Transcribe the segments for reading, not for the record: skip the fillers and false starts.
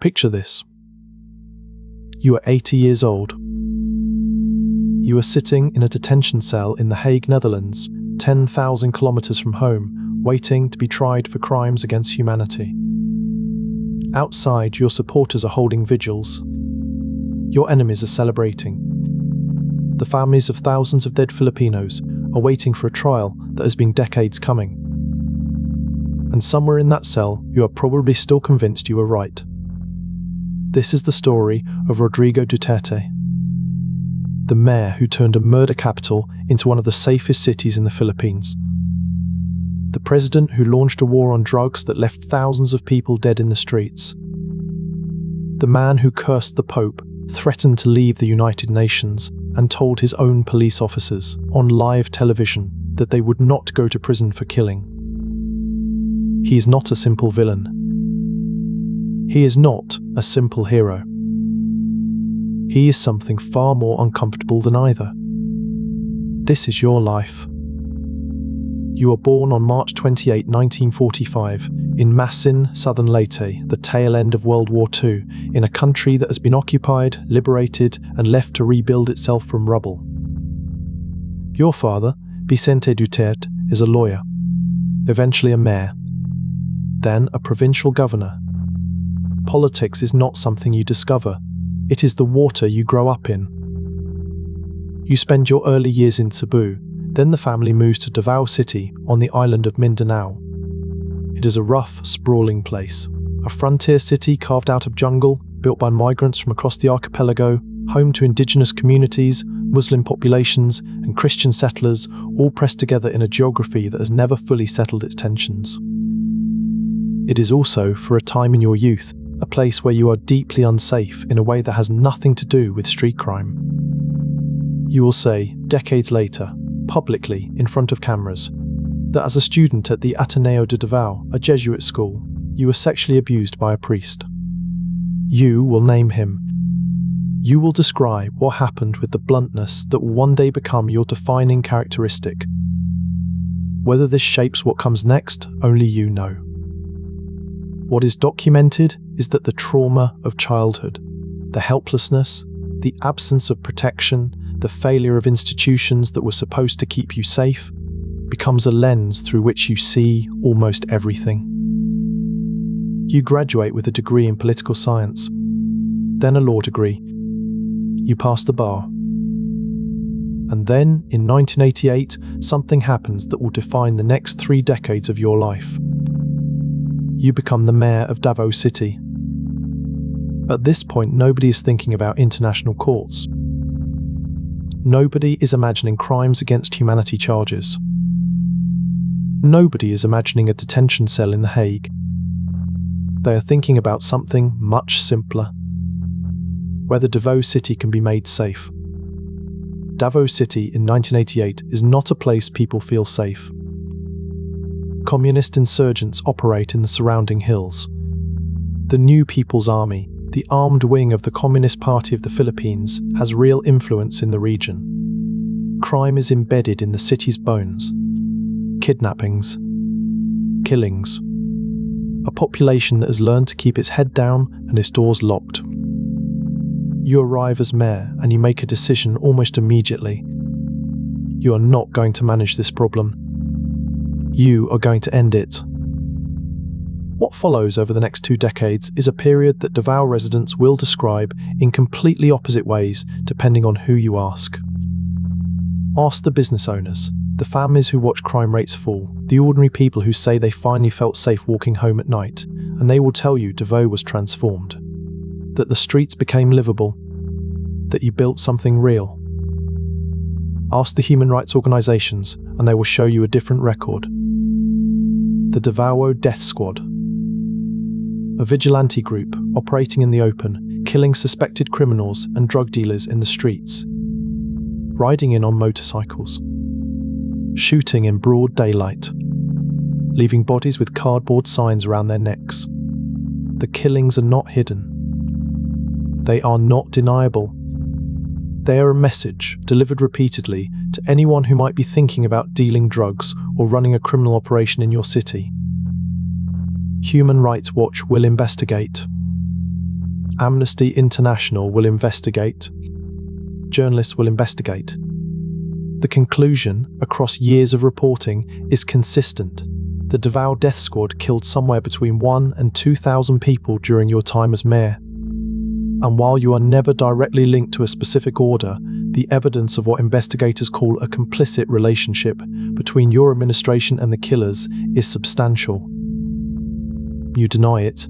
Picture this. You are 80 years old. You are sitting in a detention cell in The Hague, Netherlands, 10,000 kilometers from home, waiting to be tried for crimes against humanity. Outside, your supporters are holding vigils. Your enemies are celebrating. The families of thousands of dead Filipinos are waiting for a trial that has been decades coming. And somewhere in that cell, you are probably still convinced you were right. This is the story of Rodrigo Duterte, the mayor who turned a murder capital into one of the safest cities in the Philippines. The president who launched a war on drugs that left thousands of people dead in the streets. The man who cursed the Pope, threatened to leave the United Nations, and told his own police officers on live television that they would not go to prison for killing. He is not a simple villain. He is not a simple hero. He is something far more uncomfortable than either. This is your life. You were born on March 28, 1945, in Masin, southern Leyte, the tail end of World War II, in a country that has been occupied, liberated, and left to rebuild itself from rubble. Your father, Vicente Duterte, is a lawyer, eventually a mayor, then a provincial governor. Politics is not something you discover. It is the water you grow up in. You spend your early years in Cebu, then the family moves to Davao City on the island of Mindanao. It is a rough, sprawling place, a frontier city carved out of jungle, built by migrants from across the archipelago, home to indigenous communities, Muslim populations, and Christian settlers, all pressed together in a geography that has never fully settled its tensions. It is also, for a time in your youth, a place where you are deeply unsafe in a way that has nothing to do with street crime. You will say, decades later, publicly in front of cameras, that as a student at the Ateneo de Davao, a Jesuit school, you were sexually abused by a priest. You will name him. You will describe what happened with the bluntness that will one day become your defining characteristic. Whether this shapes what comes next, only you know. What is documented is that the trauma of childhood, the helplessness, the absence of protection, the failure of institutions that were supposed to keep you safe, becomes a lens through which you see almost everything. You graduate with a degree in political science, then a law degree. You pass the bar. And then, in 1988, something happens that will define the next 3 decades of your life. You become the mayor of Davao City. At this point, nobody is thinking about international courts. Nobody is imagining crimes against humanity charges. Nobody is imagining a detention cell in The Hague. They are thinking about something much simpler. Whether Davao City can be made safe. Davao City in 1988 is not a place people feel safe. Communist insurgents operate in the surrounding hills. The New People's Army, the armed wing of the Communist Party of the Philippines, has real influence in the region. Crime is embedded in the city's bones. Kidnappings. Killings. A population that has learned to keep its head down and its doors locked. You arrive as mayor and you make a decision almost immediately. You are not going to manage this problem. You are going to end it. What follows over the next 2 decades is a period that Davao residents will describe in completely opposite ways depending on who you ask. Ask the business owners, the families who watch crime rates fall, the ordinary people who say they finally felt safe walking home at night, and they will tell you Davao was transformed. That the streets became livable. That you built something real. Ask the human rights organizations and they will show you a different record. The Davao Death Squad. A vigilante group operating in the open, killing suspected criminals and drug dealers in the streets. Riding in on motorcycles. Shooting in broad daylight. Leaving bodies with cardboard signs around their necks. The killings are not hidden. They are not deniable. They are a message delivered repeatedly to anyone who might be thinking about dealing drugs or running a criminal operation in your city. Human Rights Watch will investigate. Amnesty International will investigate. Journalists will investigate. The conclusion, across years of reporting, is consistent. The Davao death squad killed somewhere between 1,000 and 2,000 people during your time as mayor. And while you are never directly linked to a specific order, the evidence of what investigators call a complicit relationship between your administration and the killers is substantial. You deny it.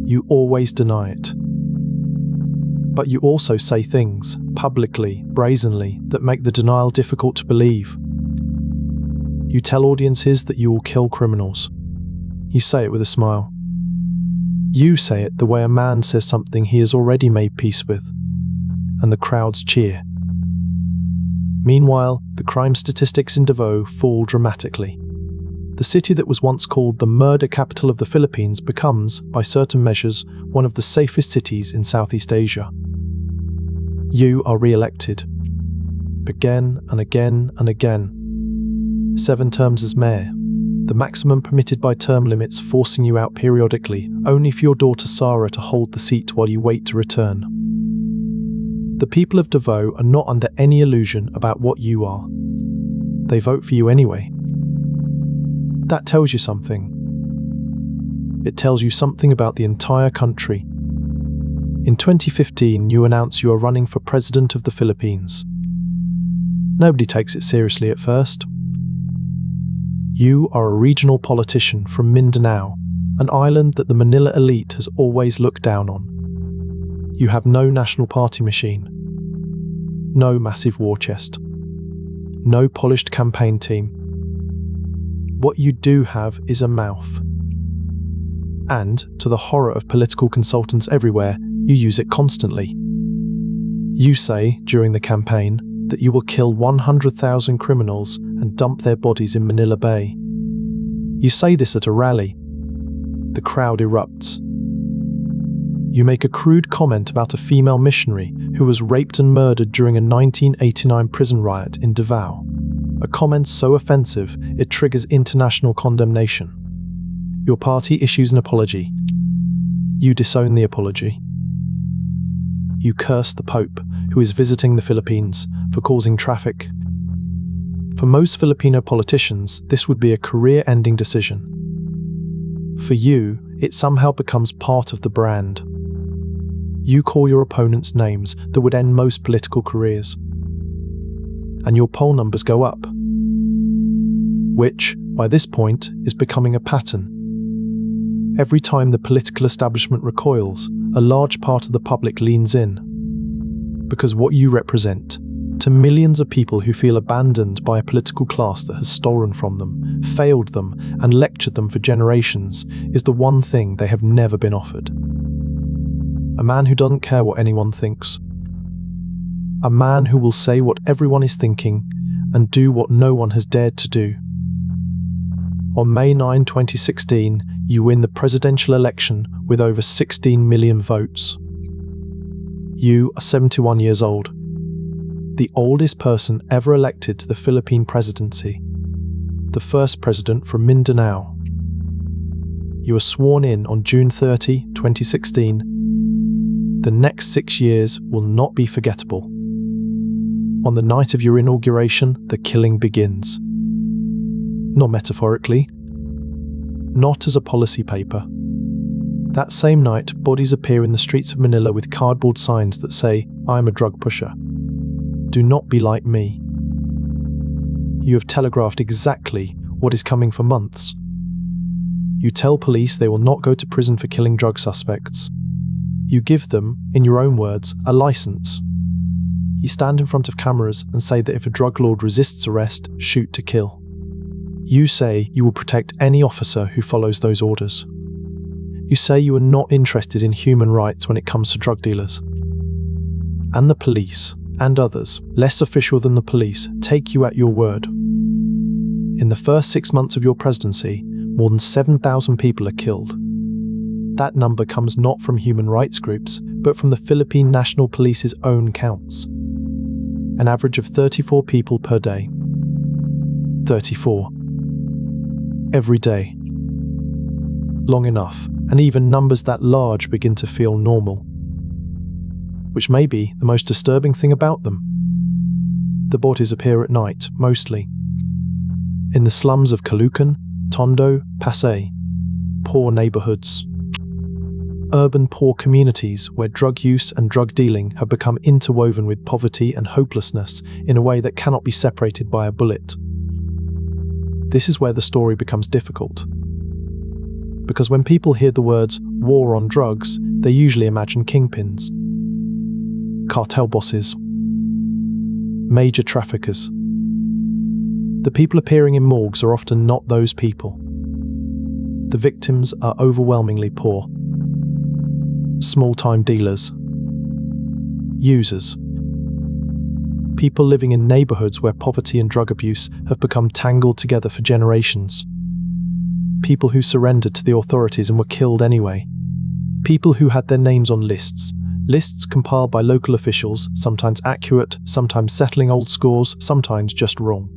You always deny it. But you also say things, publicly, brazenly, that make the denial difficult to believe. You tell audiences that you will kill criminals. You say it with a smile. You say it the way a man says something he has already made peace with, and the crowds cheer. Meanwhile, the crime statistics in Davao fall dramatically. The city that was once called the murder capital of the Philippines becomes, by certain measures, one of the safest cities in Southeast Asia. You are re-elected. Again and again and again. 7 terms as mayor. The maximum permitted by term limits forcing you out periodically, only for your daughter Sarah to hold the seat while you wait to return. The people of Davao are not under any illusion about what you are. They vote for you anyway. That tells you something. It tells you something about the entire country. In 2015, you announce you are running for President of the Philippines. Nobody takes it seriously at first. You are a regional politician from Mindanao, an island that the Manila elite has always looked down on. You have no national party machine, no massive war chest, no polished campaign team. What you do have is a mouth. And, to the horror of political consultants everywhere, you use it constantly. You say, during the campaign, that you will kill 100,000 criminals and dump their bodies in Manila Bay. You say this at a rally. The crowd erupts. You make a crude comment about a female missionary who was raped and murdered during a 1989 prison riot in Davao. A comment so offensive it triggers international condemnation. Your party issues an apology. You disown the apology. You curse the Pope, who is visiting the Philippines, for causing traffic. For most Filipino politicians, this would be a career-ending decision. For you, it somehow becomes part of the brand. You call your opponents names that would end most political careers. And your poll numbers go up. Which, by this point, is becoming a pattern. Every time the political establishment recoils, a large part of the public leans in. Because what you represent, to millions of people who feel abandoned by a political class that has stolen from them, failed them, and lectured them for generations, is the one thing they have never been offered. A man who doesn't care what anyone thinks. A man who will say what everyone is thinking and do what no one has dared to do. On May 9, 2016, you win the presidential election with over 16 million votes. You are 71 years old, the oldest person ever elected to the Philippine presidency, the first president from Mindanao. You were sworn in on June 30, 2016. The next 6 years will not be forgettable. On the night of your inauguration, the killing begins. Not metaphorically, not as a policy paper. That same night, bodies appear in the streets of Manila with cardboard signs that say, "I am a drug pusher. Do not be like me." You have telegraphed exactly what is coming for months. You tell police they will not go to prison for killing drug suspects. You give them, in your own words, a license. You stand in front of cameras and say that if a drug lord resists arrest, shoot to kill. You say you will protect any officer who follows those orders. You say you are not interested in human rights when it comes to drug dealers. And the police, and others, less official than the police, take you at your word. In the first 6 months of your presidency, more than 7,000 people are killed. That number comes not from human rights groups, but from the Philippine National Police's own counts. An average of 34 people per day. 34. Every day. Long enough, and even numbers that large begin to feel normal. Which may be the most disturbing thing about them. The bodies appear at night, mostly. In the slums of Caloocan, Tondo, Pasay. Poor neighborhoods. Urban poor communities where drug use and drug dealing have become interwoven with poverty and hopelessness in a way that cannot be separated by a bullet. This is where the story becomes difficult. Because when people hear the words war on drugs, they usually imagine kingpins, cartel bosses, major traffickers. The people appearing in morgues are often not those people. The victims are overwhelmingly poor. Small-time dealers. Users. People living in neighborhoods where poverty and drug abuse have become tangled together for generations. People who surrendered to the authorities and were killed anyway. People who had their names on lists compiled by local officials, sometimes accurate, sometimes settling old scores, sometimes just wrong.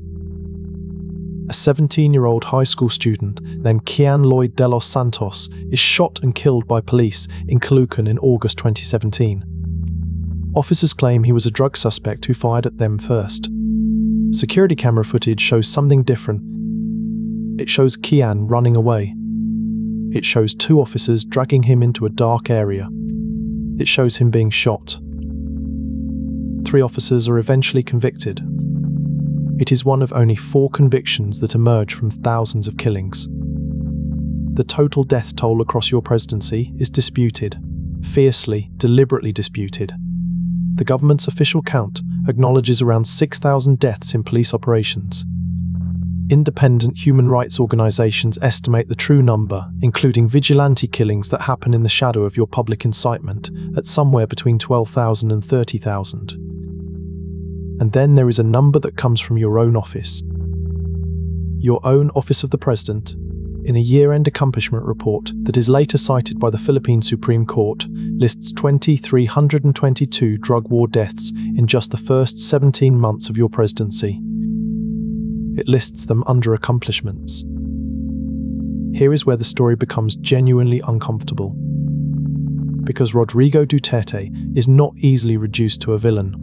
A 17-year-old high school student named Kian Lloyd de los Santos is shot and killed by police in Caloocan in August 2017. Officers claim he was a drug suspect who fired at them first. Security camera footage shows something different. It shows Kian running away. It shows 2 officers dragging him into a dark area. It shows him being shot. 3 officers are eventually convicted. It is one of only 4 convictions that emerge from thousands of killings. The total death toll across your presidency is disputed, fiercely, deliberately disputed. The government's official count acknowledges around 6,000 deaths in police operations. Independent human rights organizations estimate the true number, including vigilante killings that happen in the shadow of your public incitement, at somewhere between 12,000 and 30,000. And then there is a number that comes from your own office. Your own Office of the President, in a year-end accomplishment report that is later cited by the Philippine Supreme Court, lists 2,322 drug war deaths in just the first 17 months of your presidency. It lists them under accomplishments. Here is where the story becomes genuinely uncomfortable. Because Rodrigo Duterte is not easily reduced to a villain.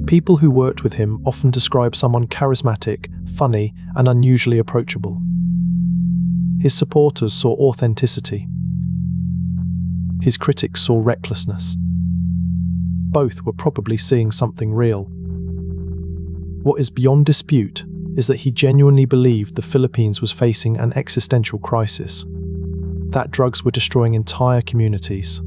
People who worked with him often describe someone charismatic, funny, and unusually approachable. His supporters saw authenticity. His critics saw recklessness. Both were probably seeing something real. What is beyond dispute is that he genuinely believed the Philippines was facing an existential crisis, that drugs were destroying entire communities,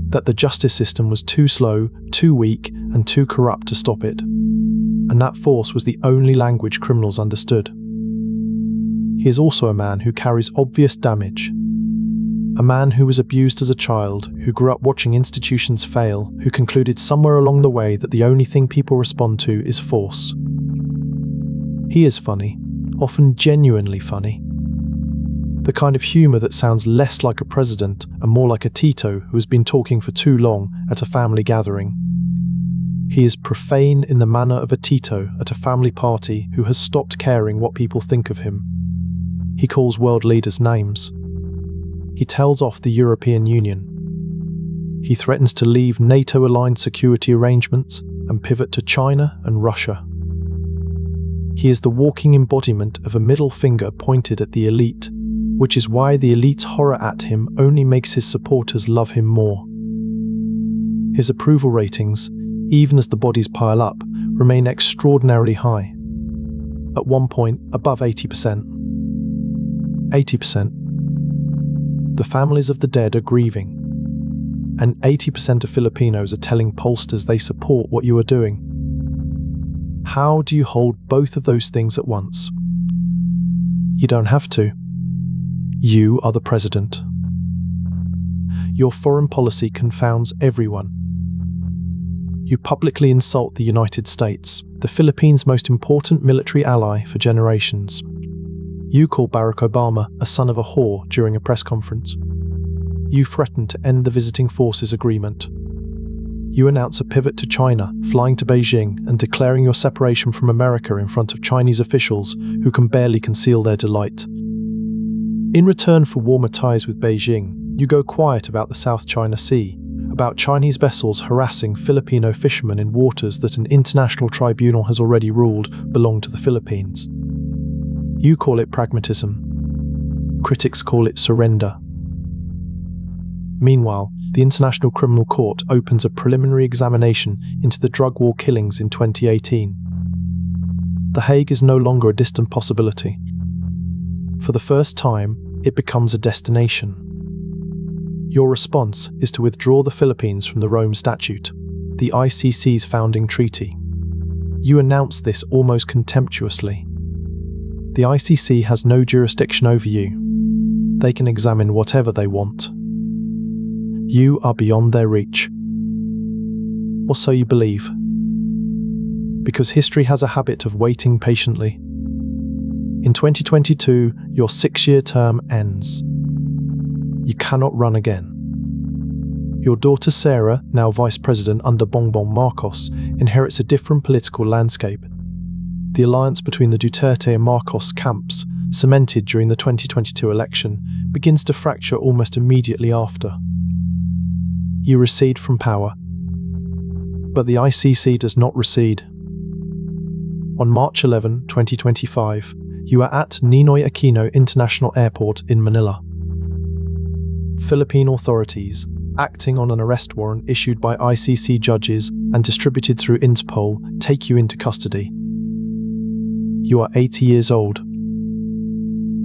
that the justice system was too slow, too weak, and too corrupt to stop it, and that force was the only language criminals understood. He is also a man who carries obvious damage. A man who was abused as a child, who grew up watching institutions fail, who concluded somewhere along the way that the only thing people respond to is force. He is funny, often genuinely funny. The kind of humour that sounds less like a president and more like a Tito who has been talking for too long at a family gathering. He is profane in the manner of a Tito at a family party who has stopped caring what people think of him. He calls world leaders names. He tells off the European Union. He threatens to leave NATO-aligned security arrangements and pivot to China and Russia. He is the walking embodiment of a middle finger pointed at the elite, which is why the elite's horror at him only makes his supporters love him more. His approval ratings, even as the bodies pile up, remain extraordinarily high. At one point, above 80%. 80%. The families of the dead are grieving. And 80% of Filipinos are telling pollsters they support what you are doing. How do you hold both of those things at once? You don't have to. You are the president. Your foreign policy confounds everyone. You publicly insult the United States, the Philippines' most important military ally for generations. You call Barack Obama a son of a whore during a press conference. You threaten to end the visiting forces agreement. You announce a pivot to China, flying to Beijing and declaring your separation from America in front of Chinese officials who can barely conceal their delight. In return for warmer ties with Beijing, you go quiet about the South China Sea, about Chinese vessels harassing Filipino fishermen in waters that an international tribunal has already ruled belong to the Philippines. You call it pragmatism. Critics call it surrender. Meanwhile, the International Criminal Court opens a preliminary examination into the drug war killings in 2018. The Hague is no longer a distant possibility. For the first time, it becomes a destination. Your response is to withdraw the Philippines from the Rome Statute, the ICC's founding treaty. You announce this almost contemptuously. The ICC has no jurisdiction over you. They can examine whatever they want. You are beyond their reach. Or so you believe. Because history has a habit of waiting patiently. In 2022, your 6-year term ends. You cannot run again. Your daughter Sarah, now vice president under Bongbong Marcos, inherits a different political landscape. The alliance between the Duterte and Marcos camps, cemented during the 2022 election, begins to fracture almost immediately after. You recede from power. But the ICC does not recede. On March 11, 2025, you are at Ninoy Aquino International Airport in Manila. Philippine authorities, acting on an arrest warrant issued by ICC judges and distributed through Interpol, take you into custody. You are 80 years old.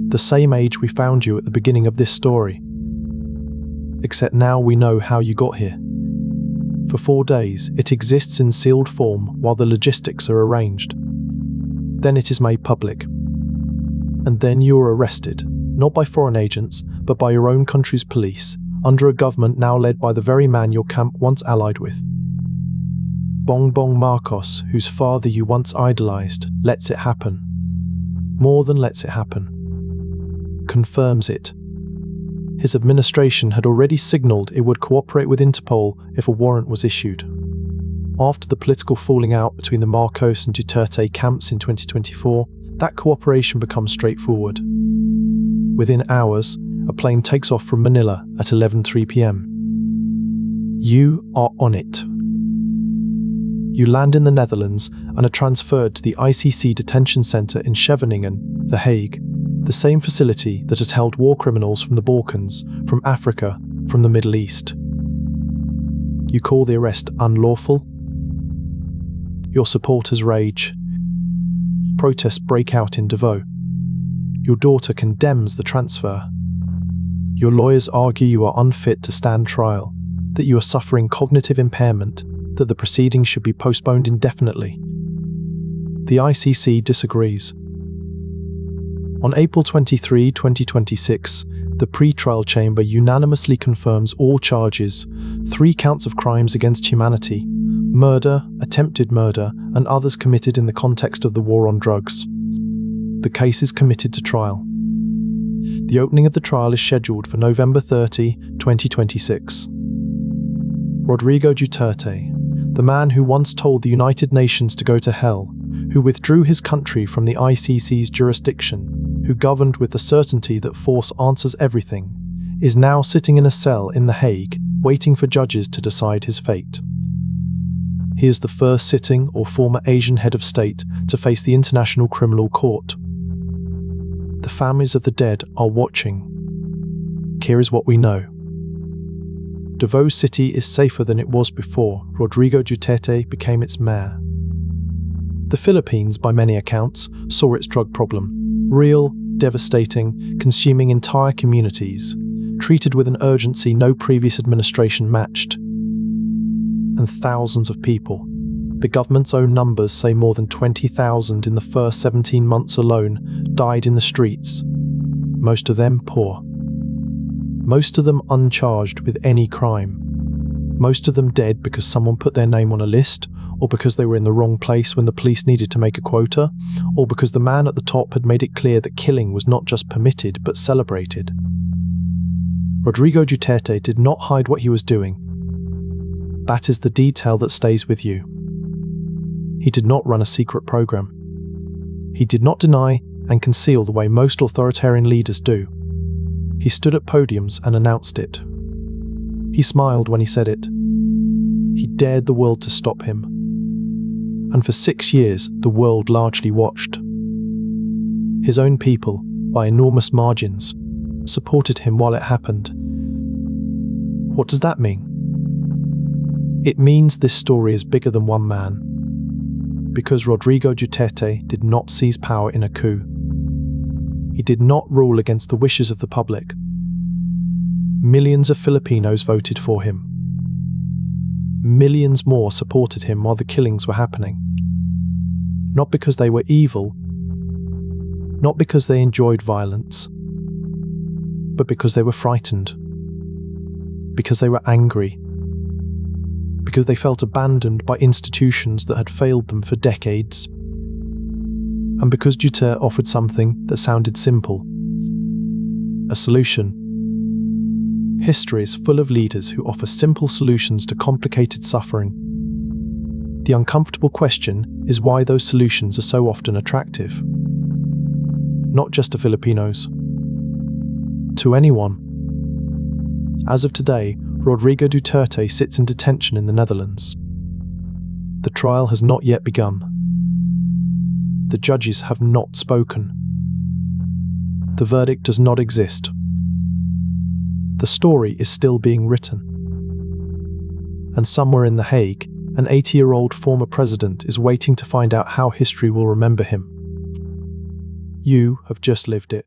The same age we found you at the beginning of this story. Except now we know how you got here. For 4 days, it exists in sealed form while the logistics are arranged. Then it is made public. And then you are arrested, not by foreign agents, but by your own country's police, under a government now led by the very man your camp once allied with. Bongbong Marcos, whose father you once idolized, lets it happen. More than lets it happen. Confirms it. His administration had already signaled it would cooperate with Interpol if a warrant was issued. After the political falling out between the Marcos and Duterte camps in 2024, that cooperation becomes straightforward. Within hours, a plane takes off from Manila at 11:03 p.m. You are on it. You land in the Netherlands and are transferred to the ICC detention center in Scheveningen, The Hague, the same facility that has held war criminals from the Balkans, from Africa, from the Middle East. You call the arrest unlawful? Your supporters rage. Protests break out in Davao. Your daughter condemns the transfer. Your lawyers argue you are unfit to stand trial, that you are suffering cognitive impairment, that the proceedings should be postponed indefinitely. The ICC disagrees. On April 23, 2026, the pre-trial chamber unanimously confirms all charges, 3 counts of crimes against humanity, murder, attempted murder, and others committed in the context of the war on drugs. The case is committed to trial. The opening of the trial is scheduled for November 30, 2026. Rodrigo Duterte, the man who once told the United Nations to go to hell, who withdrew his country from the ICC's jurisdiction, who governed with the certainty that force answers everything, is now sitting in a cell in The Hague, waiting for judges to decide his fate. He is the first sitting or former Asian head of state to face the International Criminal Court. The families of the dead are watching. Here is what we know. Davao City is safer than it was before Rodrigo Duterte became its mayor. The Philippines, by many accounts, saw its drug problem, real, devastating, consuming entire communities, treated with an urgency no previous administration matched. And thousands of people. The government's own numbers say more than 20,000 in the first 17 months alone died in the streets, most of them poor. Most of them uncharged with any crime. Most of them dead because someone put their name on a list, or because they were in the wrong place when the police needed to make a quota, or because the man at the top had made it clear that killing was not just permitted but celebrated. Rodrigo Duterte did not hide what he was doing. That is the detail that stays with you. He did not run a secret program. He did not deny and conceal the way most authoritarian leaders do. He stood at podiums and announced it. He smiled when he said it. He dared the world to stop him. And for 6 years, the world largely watched. His own people, by enormous margins, supported him while it happened. What does that mean? It means this story is bigger than one man. Because Rodrigo Duterte did not seize power in a coup. He did not rule against the wishes of the public. Millions of Filipinos voted for him. Millions more supported him while the killings were happening. Not because they were evil, not because they enjoyed violence, but because they were frightened, because they were angry, because they felt abandoned by institutions that had failed them for decades, and because Duterte offered something that sounded simple, a solution. History is full of leaders who offer simple solutions to complicated suffering. The uncomfortable question is why those solutions are so often attractive. Not just to Filipinos. To anyone. As of today, Rodrigo Duterte sits in detention in the Netherlands. The trial has not yet begun. The judges have not spoken. The verdict does not exist. The story is still being written. And somewhere in The Hague, an 80-year-old former president is waiting to find out how history will remember him. You have just lived it.